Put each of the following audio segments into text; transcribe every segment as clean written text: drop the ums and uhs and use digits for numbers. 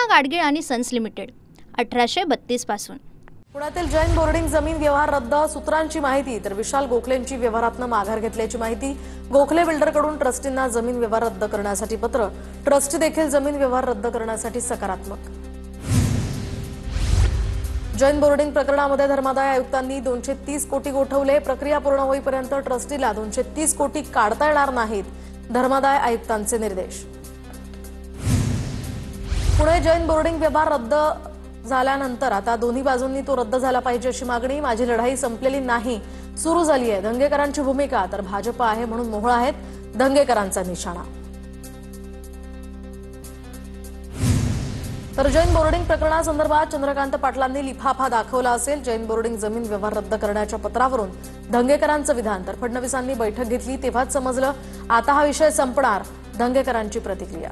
कृष्णा गाडगीळ आणि sons limited 1832 पासून। पुण्यातील जैन बोर्डिंग जमीन व्यवहार रद्द, सूत्रांची माहिती तर विशाल गोखलेंची व्यवहारातनं माघार घेतल्याची माहिती। गोखले बिल्डरकडून ट्रस्टींना जमीन व्यवहार रद्द करण्यासाठी पत्र, ट्रस्टी देखील जमीन व्यवहार रद्द करण्यासाठी सकारात्मक। जैन बोर्डिंग प्रकरणामध्ये धर्मादाय आयुक्तांनी 230 कोटी गोठवले, प्रक्रिया पूर्ण होईपर्यंत ट्रस्टीला 230 कोटी काढता येणार नाहीत, धर्मादाय आयुक्तांचे निर्देश। पुणे जैन बोर्डिंग व्यवहार रद्द झाल्यानंतर आता दोन्ही बाजूंनी तो रद्द झाला पाहिजे अशी मागणी। माझी लढाई संपलेली नाही, सुरू झाली आहे। दंगेकरांची भूमिका तर भाजप आहे म्हणून मोहळ आहेत, दंगेकरांचा निशाणा। तर जैन बोर्डिंग प्रकरणासंदर्भात चंद्रकांत पाटलांनी लिफाफा दाखवला असेल। जैन बोर्डिंग जमीन व्यवहार रद्द करण्याच्या पत्रावरून दंगेकरांचं विधान, तर फडणवीसांनी बैठक घेतली तेव्हाच समजलं आता हा विषय संपणार, दंगेकरांची प्रतिक्रिया।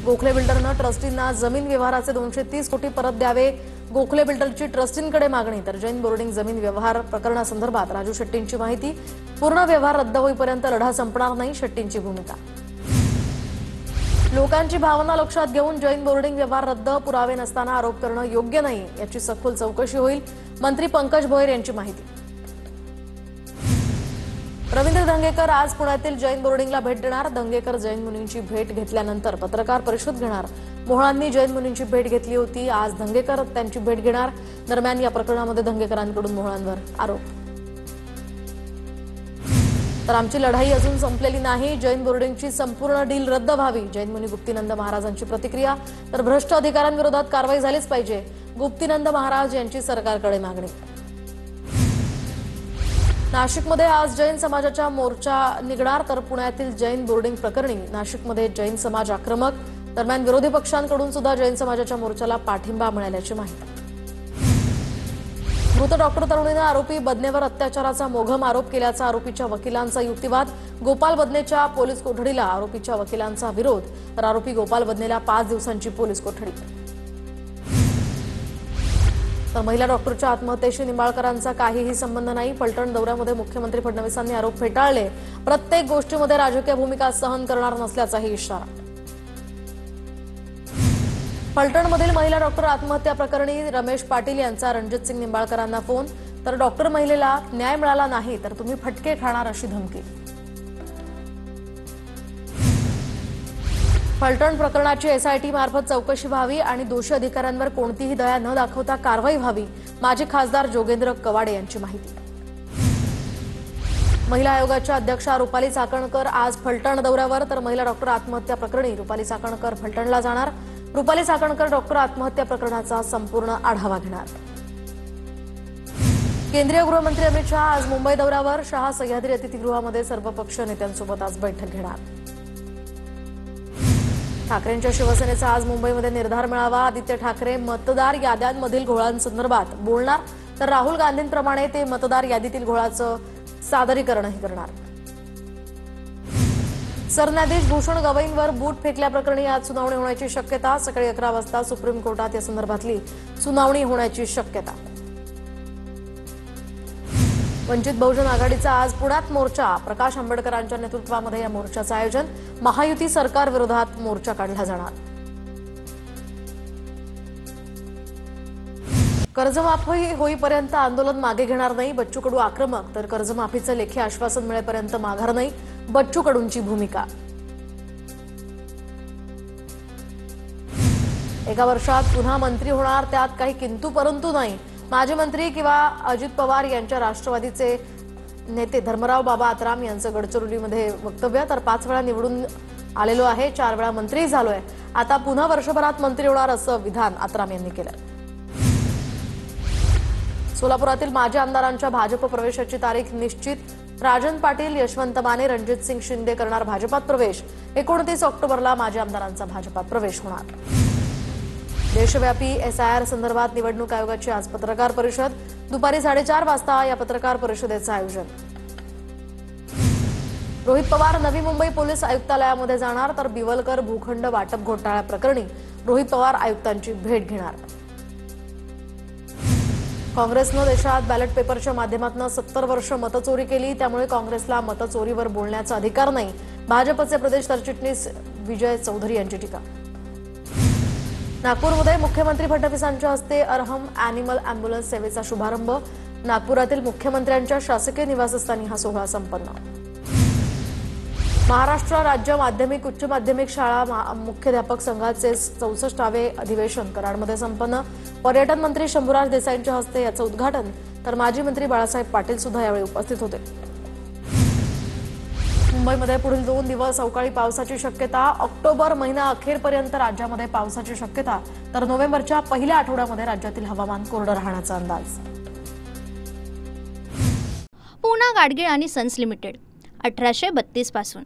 गोखले बिल्डरनं ट्रस्टींना जमीन व्यवहाराचे 230 कोटी परत द्यावे, गोखले बिल्डरची ट्रस्टींकडे मागणी। तर जैन बोर्डिंग जमीन व्यवहार प्रकरणासंदर्भात राजू शेट्टींची माहिती, पूर्ण व्यवहार रद्द होईपर्यंत लढा संपणार नाही, शेट्टींची भूमिका। लोकांची भावना लक्षात घेऊन जैन बोर्डिंग व्यवहार रद्द, पुरावे नसताना आरोप करणं योग्य नाही, याची सखोल चौकशी होईल, मंत्री पंकज भोयर यांची माहिती। रवींद्र धंगेकर आज पुण्यातील जैन बोर्डिंगला भेट देणार, धंगेकर जैन मुनींची भेट घेतल्यानंतर पत्रकार परिषद घेणार। मोहळांनी जैन मुनींची भेट घेतली होती, आज धंगेकर त्यांची भेट घेणार। दरम्यान या प्रकरणामध्ये धंगेकरांकडून मोहळांवर आरोप। तर आमची लढाई अजून संपलेली नाही, जैन बोर्डिंगची संपूर्ण डील रद्द व्हावी, जैन मुनी गुप्तीनंद महाराजांची प्रतिक्रिया। तर भ्रष्ट अधिकाऱ्यांविरोधात कारवाई झालीच पाहिजे, गुप्तीनंद महाराज यांची सरकारकडे मागणी। नाशिकमध्ये आज जैन समाजाचा मोर्चा निघणार, तर पुण्यातील जैन बोर्डिंग प्रकरणी नाशिकमध्ये जैन समाज आक्रमक। दरम्यान विरोधी पक्षांकडून सुद्धा जैन समाजाच्या मोर्चाला पाठिंबा मिळाल्याची माहिती। मृत डॉक्टर तरुणीने आरोपी बदनेवर अत्याचाराचा मोघम आरोप केल्याचा आरोपीच्या वकिलांचा युक्तिवाद। गोपाल बदनेच्या पोलीस कोठडीला आरोपीच्या वकिलांचा विरोध, तर आरोपी गोपाल बदनेला 5 दिवसांची पोलीस कोठडी। तर महिला डॉक्टरच्या आत्महत्येशी निंबाळकरांचा काहीही संबंध नाही, फलटण दौऱ्यामध्ये मुख्यमंत्री फडणवीसांनी आरोप फेटाळले, प्रत्येक गोष्टीमध्ये राजकीय भूमिका सहन करणार नसल्याचाही इशारा। फलटणमधील महिला डॉक्टर आत्महत्या प्रकरणी रमेश पाटील यांचा रणजित सिंग निंबाळकरांना फोन, तर डॉक्टर महिलेला न्याय मिळाला नाही तर तुम्ही फटके खाणार अशी धमकी। फलटण प्रकरणाची एसआयटी मार्फत चौकशी व्हावी आणि दोषी अधिकाऱ्यांवर कोणतीही दया न दाखवता कारवाई व्हावी, माजी खासदार जोगेंद्र कवाडे यांची माहिती। महिला आयोगाच्या अध्यक्षा रुपाली चाकणकर आज फलटण दौऱ्यावर, तर महिला डॉक्टर आत्महत्या प्रकरणी रुपाली चाकणकर फलटणला जाणार। रुपाली चाकणकर डॉक्टर आत्महत्या प्रकरणाचा संपूर्ण आढावा घेणार। केंद्रीय गृहमंत्री अमित शहा आज मुंबई दौऱ्यावर, शहा सह्याद्री अतिथीगृहामध्ये सर्वपक्षीय नेत्यांसोबत आज बैठक घेणार। ठाकरेंच्या शिवसेनेचा आज मुंबईमध्ये निर्धार मेळावा, आदित्य ठाकरे मतदार याद्यांमधील घोळांसंदर्भात बोलणार, तर राहुल गांधींप्रमाणे ते मतदार यादीतील घोळाचं सादरीकरणही करणार। सरन्यायाधीश भूषण गवईंवर बूट फेकल्याप्रकरणी आज सुनावणी होण्याची शक्यता, सकाळी 11 वाजता सुप्रीम कोर्टात या संदर्भातली सुनावणी होण्याची शक्यता। वंचित बहुजन आघाडीचा आज पुण्यात मोर्चा, प्रकाश आंबेडकरांच्या नेतृत्वामध्ये या मोर्चाचं आयोजन, महायुती सरकार विरोधात मोर्चा काढला जाणार। कर्जमाफी होईपर्यंत आंदोलन मागे घेणार नाही, बच्चू कडू आक्रमक, तर कर्जमाफीचं लेखी आश्वासन मिळेपर्यंत माघार नाही, बच्चू कडूंची भूमिका। एका वर्षात पुन्हा मंत्री होणार, त्यात काही किंतु परंतु नाही, माजी मंत्री किंवा अजित पवार यांच्या राष्ट्रवादीचे नेते धर्मराव बाबा आत्राम यांचं गडचिरोलीमध्ये वक्तव्य। तर 5 वेळा निवडून आलेलो आहे, 4 वेळा मंत्री झालोय, आता पुन्हा वर्षभरात मंत्री होणार असं विधान आत्राम यांनी केलं। सोलापुरातील माजी आमदारांच्या भाजप प्रवेशाची तारीख निश्चित, राजन पाटील, यशवंत माने, रणजित सिंग शिंदे करणार भाजपात प्रवेश, 29 ऑक्टोबरला माजी आमदारांचा भाजपात प्रवेश होणार। देशव्यापी एसआयआर संदर्भात निवडणूक आयोगाची आज पत्रकार परिषद, दुपारी 4:30 वाजता या पत्रकार परिषदेचं आयोजन। रोहित पवार नवी मुंबई पोलीस आयुक्तालयामध्ये जाणार, तर बिवलकर भूखंड वाटप घोटाळा प्रकरणी रोहित पवार आयुक्तांची भेट घेणार। काँग्रेसनं देशात बॅलेट पेपरच्या माध्यमातून 70 वर्ष मतचोरी केली, त्यामुळे काँग्रेसला मतचोरीवर बोलण्याचा अधिकार नाही, भाजपचे प्रदेश सरचिटणीस विजय चौधरी यांची टीका। नागपूरमध्ये मुख्यमंत्री फडणवीसांच्या हस्ते अरहम अॅनिमल अँब्युलन्स सेवेचा शुभारंभ। नागपुरातील मुख्यमंत्र्यांच्या शासकीय निवासस्थानी हा सोहळा संपन्न। महाराष्ट्र राज्य माध्यमिक उच्च माध्यमिक शाळा मुख्याध्यापक संघाचे 64वे अधिवेशन कराडमध्ये संपन्न। पर्यटन मंत्री शंभूराज देसाईंच्या हस्ते याचं उद्घाटन, तर माजी मंत्री बाळासाहेब पाटील सुद्धा यावेळी उपस्थित होते। मुंबईमध्ये पुढील 2 दिवस अवकाळी पावसाची शक्यता। ऑक्टोबर महिना अखेरपर्यंत राज्यामध्ये पावसाची शक्यता, तर नोव्हेंबरच्या पहिल्या आठवड्यामध्ये राज्यातील हवामान कोरडं राहण्याचा अंदाज। पूना गाडगीळ आणि सन्स लिमिटेड 1832 पासून